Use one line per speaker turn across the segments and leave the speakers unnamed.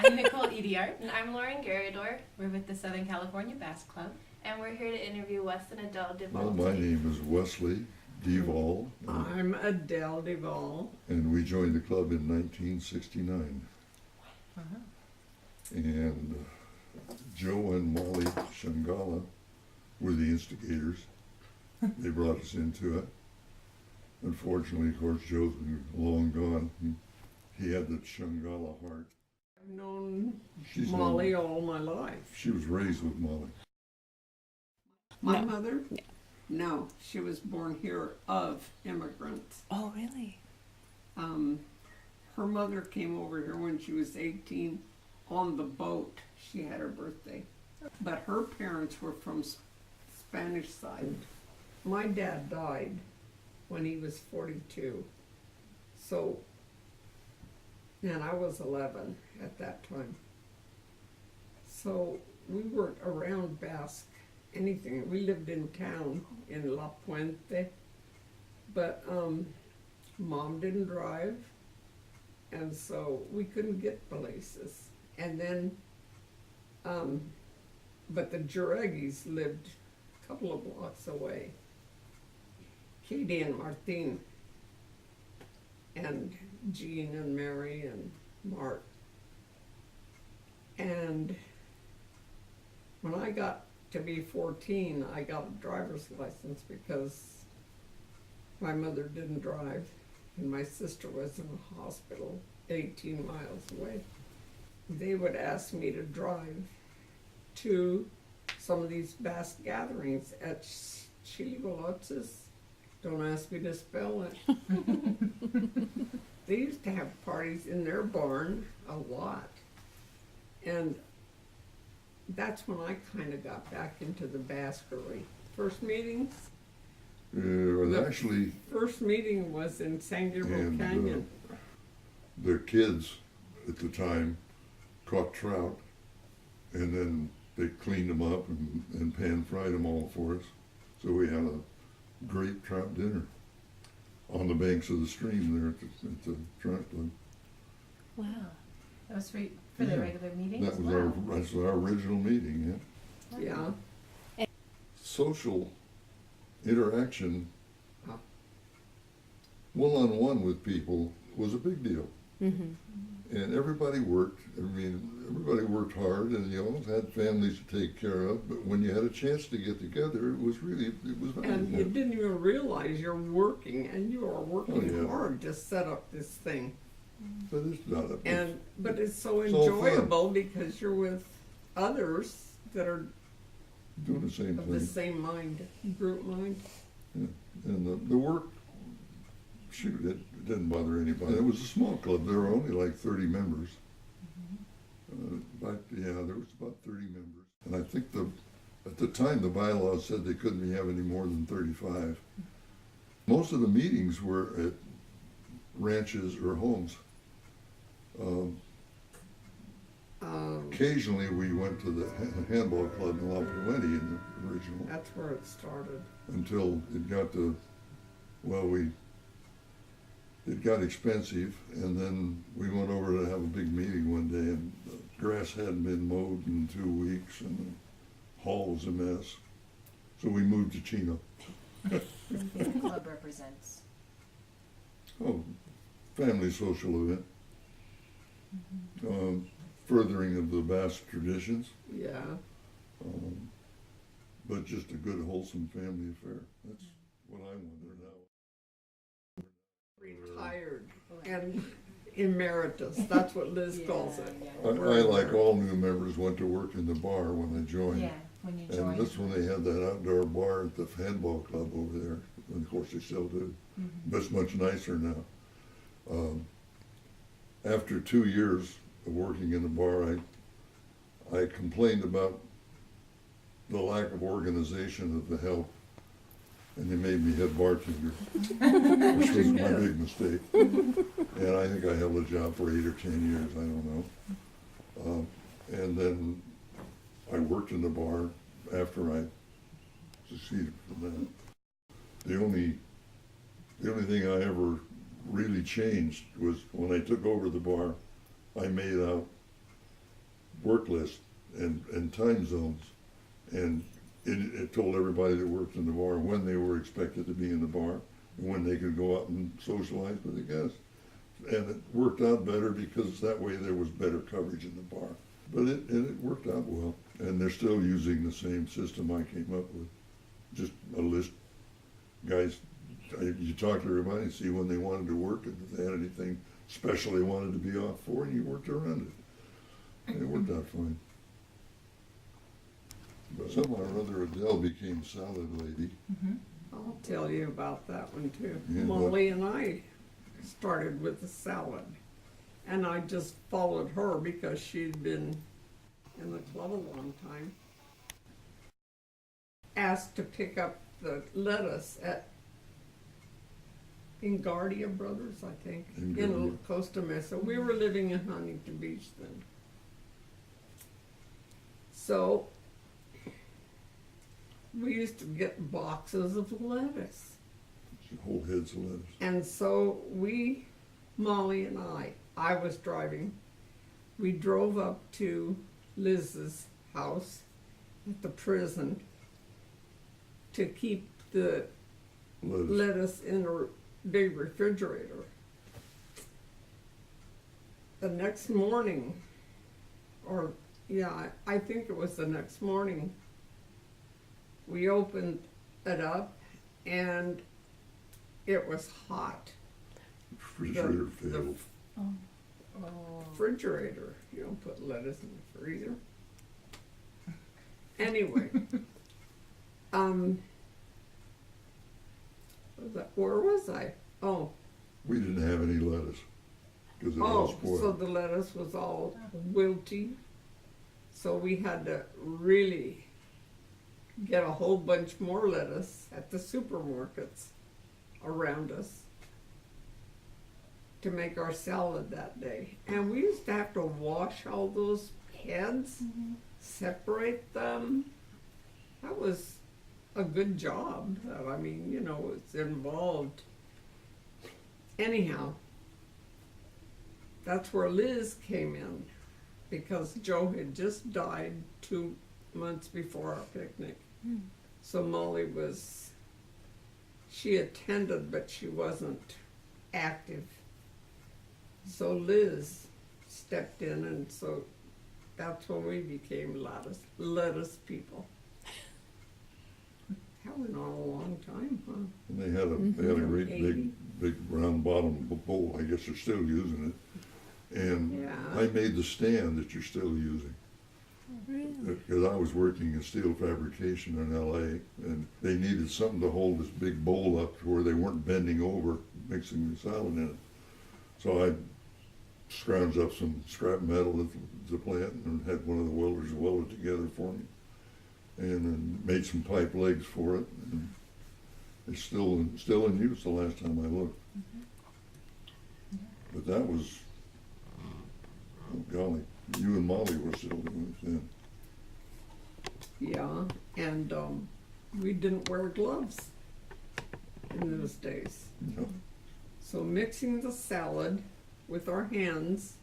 I'm Nicole Ediart.
And I'm Lauren Garador,
We're with the Southern California Bass Club.
and we're here to interview Wes and Adel DeVol.
Well, my name is Wesley DeVol,
I'm Adel DeVol.
and we joined the club in 1969.
Uh-huh.
And Joe and Molly Shangala were the instigators. They brought us into it. Unfortunately, of course, Joe's been long gone. He had the Shangala heart.
I've known
She's
Molly
known-
all my life.
She was raised with Molly.
My
No.
mother? No, she was born here of immigrants.
Oh, really?
Her mother came over here when she was 18 on the boat. She had her birthday. But her parents were from Spanish side. My dad died when he was 42. So, and I was 11 at that time. So we weren't around Basque anything. We lived in town in La Puente, but Mom didn't drive, and so we couldn't get places. And then, but the Jaregis lived a couple of blocks away. Katie and Martin, and Jean and Mary and Mark. And when I got to be 14, I got a driver's license because my mother didn't drive and my sister was in a hospital 18 miles away. They would ask me to drive to some of these Basque gatherings at Chilibolotzes. Don't ask me to spell it. They used to have parties in their barn a lot. And that's when I kind of got back into the Basquery. First meetings?
Actually,
First meeting was in San Gabriel
and
Canyon.
the kids at the time caught trout, and then they cleaned them up and pan-fried them all for us. So we had a great trout dinner on the banks of the stream there at the trout club.
Wow. That was for the
Yeah.
regular meetings?
That was
Wow.
that's our original meeting, yeah.
Yeah.
Social interaction,
Huh.
one-on-one with people was a big deal.
Mm-hmm.
And everybody worked. I mean, everybody worked hard, and you always had families to take care of. But when you had a chance to get together, it was valuable.
And you didn't even realize you're working, and you are working
Oh, yeah.
hard to set up this thing.
But it's not a.
But it's so
It's all fun.
enjoyable because you're with others that are
doing the same
of the
thing.
same mind, group mind.
Yeah. And the work, shoot, it didn't bother anybody. It was a small club. There were only like 30 members. But yeah, there was about 30 members. And I think at the time the bylaws said they couldn't have any more than 35. Most of the meetings were at ranches or homes. Occasionally we went to the handball club in La Puente in the original,
That's where it started.
until it got to, it got expensive, and then we went over to have a big meeting one day, and the grass hadn't been mowed in 2 weeks, and the hall was a mess. So we moved to Chino.
What the club represents.
Oh, family social event. Furthering of the Basque traditions,
Yeah.
but just a good, wholesome family affair. That's what I wonder now.
Retired and emeritus. That's what Liz calls it.
I, like all new members, went to work in the bar when I joined.
Yeah, when you joined.
And that's when they had that outdoor bar at the handball club over there. And of course, they still do. But it's much nicer now. After 2 years of working in the bar, I complained about the lack of organization of the help, and they made me head bartender, which was my big mistake. And I think I held a job for 8 or 10 years, I don't know. And then I worked in the bar after I succeeded from that. The only thing I ever really changed was when I took over the bar, I made out work list and time zones. And it told everybody that worked in the bar when they were expected to be in the bar and when they could go out and socialize with the guests. And it worked out better because that way there was better coverage in the bar. But it worked out well. And they're still using the same system I came up with. Just a list. Guys, you talk to everybody and see when they wanted to work and if they had anything special they wanted to be off for, and you worked around it. And it worked out fine. But somehow or other Adele became salad lady.
Mm-hmm.
I'll tell you about that one too.
Yeah,
Molly and I started with the salad. And I just followed her because she'd been in the club a long time. Asked to pick up the lettuce at Ingardia Brothers, I think, in
Ingardia.
Costa Mesa. We were living in Huntington Beach then. So we used to get boxes of lettuce.
Whole heads of lettuce.
And so we, Molly and I was driving. We drove up to Liz's house at the prison to keep the lettuce in a big refrigerator. The next morning, I think it was the next morning, we opened it up and it was hot.
Refrigerator failed.
Refrigerator, you don't put lettuce in the freezer. Anyway, where was I? Oh,
We didn't have any lettuce because it was spoiled.
so the lettuce was all wilty. So we had to really get a whole bunch more lettuce at the supermarkets around us to make our salad that day. And we used to have to wash all those heads, separate them. That was a good job. I mean, you know, it's involved. Anyhow, that's where Liz came in because Joe had just died 2 months before our picnic. So Molly she attended, but she wasn't active. So Liz stepped in, and so that's when we became lettuce people. That went on a long time, huh?
And they had a great big round bottom bowl. I guess they're still using it. And
Yeah.
I made the stand that you're still using.
Really?
Because I was working in steel fabrication in LA, and they needed something to hold this big bowl up to where they weren't bending over mixing the salad in it. So I scrounged up some scrap metal at the plant and had one of the welders weld it together for me, and then made some pipe legs for it. And it's still in use the last time I looked. But that was, oh golly, you and Molly were still doing it then.
Yeah, and we didn't wear gloves in those days.
No.
So mixing the salad with our hands,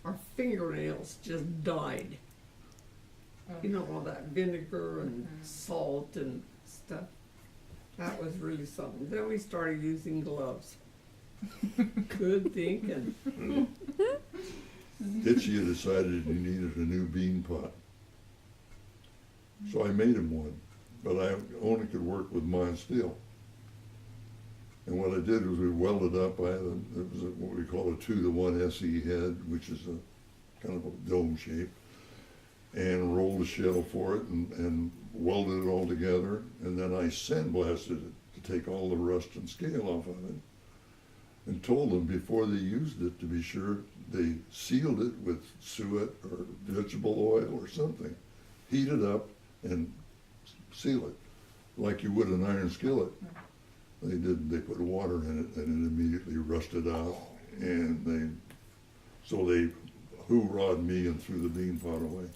our fingernails just died. You know, all that vinegar and salt and stuff. That was really something. Then we started using gloves. Good thinking.
Itchy had decided he needed a new bean pot. So I made him one, but I only could work with mild steel. And what I did was we welded up, it was what we call a 2-to-1 SE head, which is a kind of a dome shape, and rolled a shell for it and welded it all together. And then I sandblasted it to take all the rust and scale off of it. And told them before they used it to be sure they sealed it with suet or vegetable oil or something. Heat it up and seal it like you would an iron skillet. They didn't. They put water in it and it immediately rusted out. And they hoorah'd me and threw the bean pot away.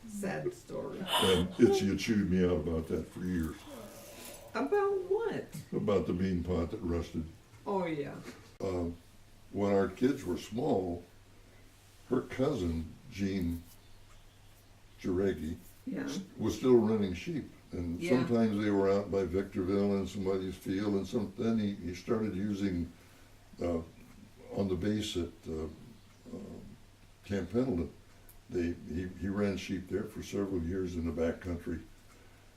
Sad story.
And Itchy had chewed me out about that for years.
About what?
About the bean pot that rusted.
Oh, yeah.
When our kids were small, her cousin, Jean Jarecki,
Yeah.
was still running sheep. And
Yeah.
sometimes they were out by Victorville in somebody's field, and then he started using, on the base at Camp Pendleton, he ran sheep there for several years in the back country.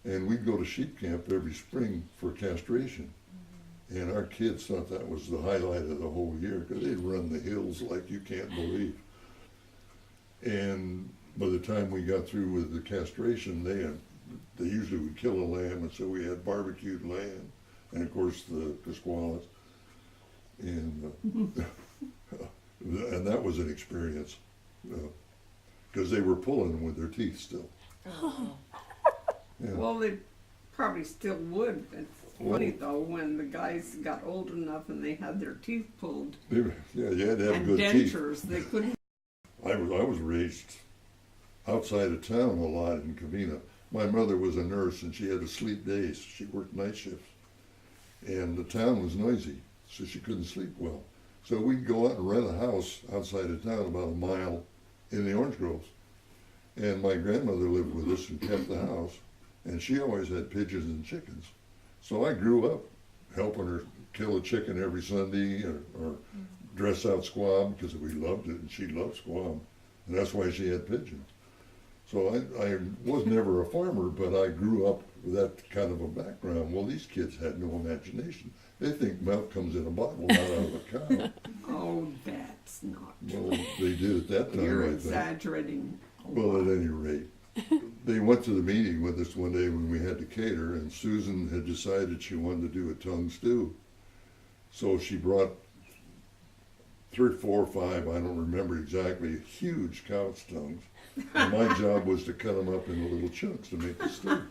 And we'd go to sheep camp every spring for castration. And our kids thought that was the highlight of the whole year, because they'd run the hills like you can't believe. And by the time we got through with the castration, they usually would kill a lamb, and so we had barbecued lamb, and of course the squallows. And and that was an experience, because they were pulling with their teeth still.
Oh.
Yeah.
Well, they probably still would. It's funny though, when the guys got old enough and they had their teeth pulled.
Yeah, you had to have
And
good teeth.
dentures, they couldn't.
I was raised outside of town a lot in Covina. My mother was a nurse, and she had to sleep days. She worked night shifts. And the town was noisy, so she couldn't sleep well. So we'd go out and rent a house outside of town about a mile in the orange groves. And my grandmother lived with us and kept the house. And she always had pigeons and chickens. So I grew up helping her kill a chicken every Sunday, or dress out squab, because we loved it, and she loved squab. And that's why she had pigeons. So I was never a farmer, but I grew up with that kind of a background. Well, these kids had no imagination. They think milk comes in a bottle, not out of a cow.
Oh, that's not
Well,
true.
they did at that time,
You're
I think.
exaggerating. a
Well,
lot.
at any rate, they went to the meeting with us one day when we had to cater, and Susan had decided she wanted to do a tongue stew. So she brought 3, 4, 5, I don't remember exactly, huge cow's tongues. And my job was to cut them up into little chunks to make the stew.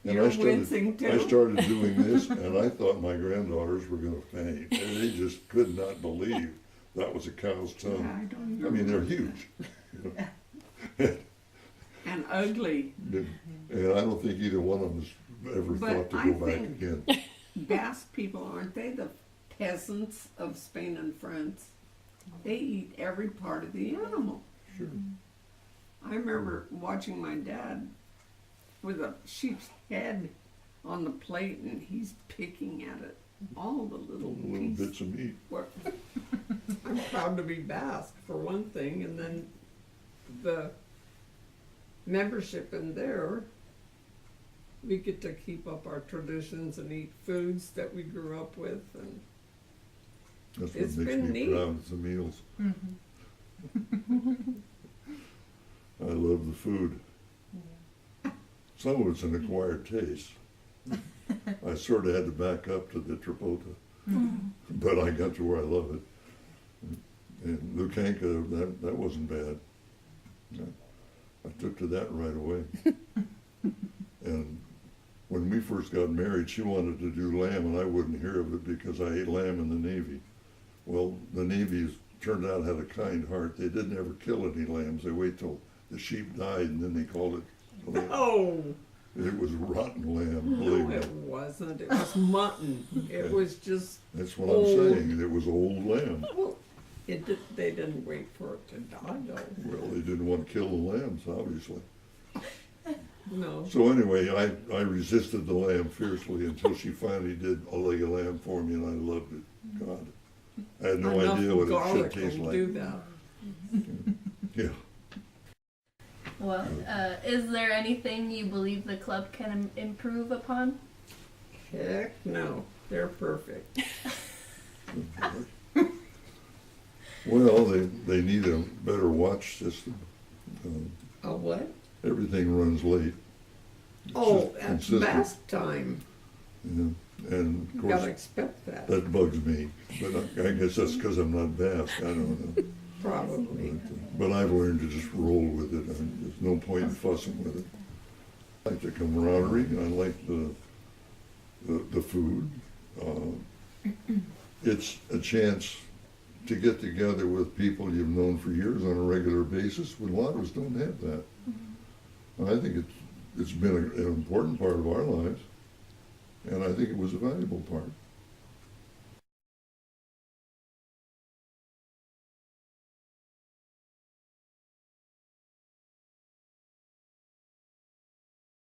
And
You're wincing too.
I started doing this, and I thought my granddaughters were going to faint. And they just could not believe that was a cow's
Yeah,
tongue.
I don't
I mean, they're
know.
huge.
And ugly.
And I don't think either one of us ever
But
thought to
I
go back
think-
again.
Basque people, aren't they the peasants of Spain and France? They eat every part of the animal.
Sure.
I remember watching my dad with a sheep's head on the plate, and he's picking at it. All the little
Little
pieces.
bits of meat.
I'm proud to be Basque, for one thing, and then the membership in there, we get to keep up our traditions and eat foods that we grew up with, and
That's what
It's
makes
been
me
neat.
proud of the meals.
Mm-hmm.
I love the food. Some of it's an acquired taste. I sort of had to back up to the Tripota, but I got to where I love it. And Lukanka, that wasn't bad. I took to that right away. And when we first got married, she wanted to do lamb, and I wouldn't hear of it because I ate lamb in the Navy. Well, the Navy's turned out had a kind heart. They didn't ever kill any lambs. They wait till the sheep died, and then they called it lamb.
oh,
It was rotten lamb,
no,
believe me.
it wasn't. It was mutton. It was just,
That's what I'm
old.
saying. It was old lamb.
well, they didn't wait for it to die, though.
Well, they didn't want to kill the lambs, obviously.
No.
So anyway, I resisted the lamb fiercely until she finally did a leg of lamb for me, and I loved it. God, I had no
Enough
idea what it should
garlic
taste
will
like.
do that.
Yeah.
Well, is there anything you believe the club can improve upon?
Heck no, they're perfect.
Well, they need a better watch system.
A what?
Everything runs late. It's
Oh,
just
that's
consistent.
bath time.
And
You
of
gotta
course,
expect that,
that bugs me. But I guess that's because I'm not Basque. I don't know.
probably.
But I've learned to just roll with it. There's no point in fussing with it. I like the camaraderie. I like the food. It's a chance to get together with people you've known for years on a regular basis, when a lot of us don't have that. I think it's been an important part of our lives, and I think it was a valuable part.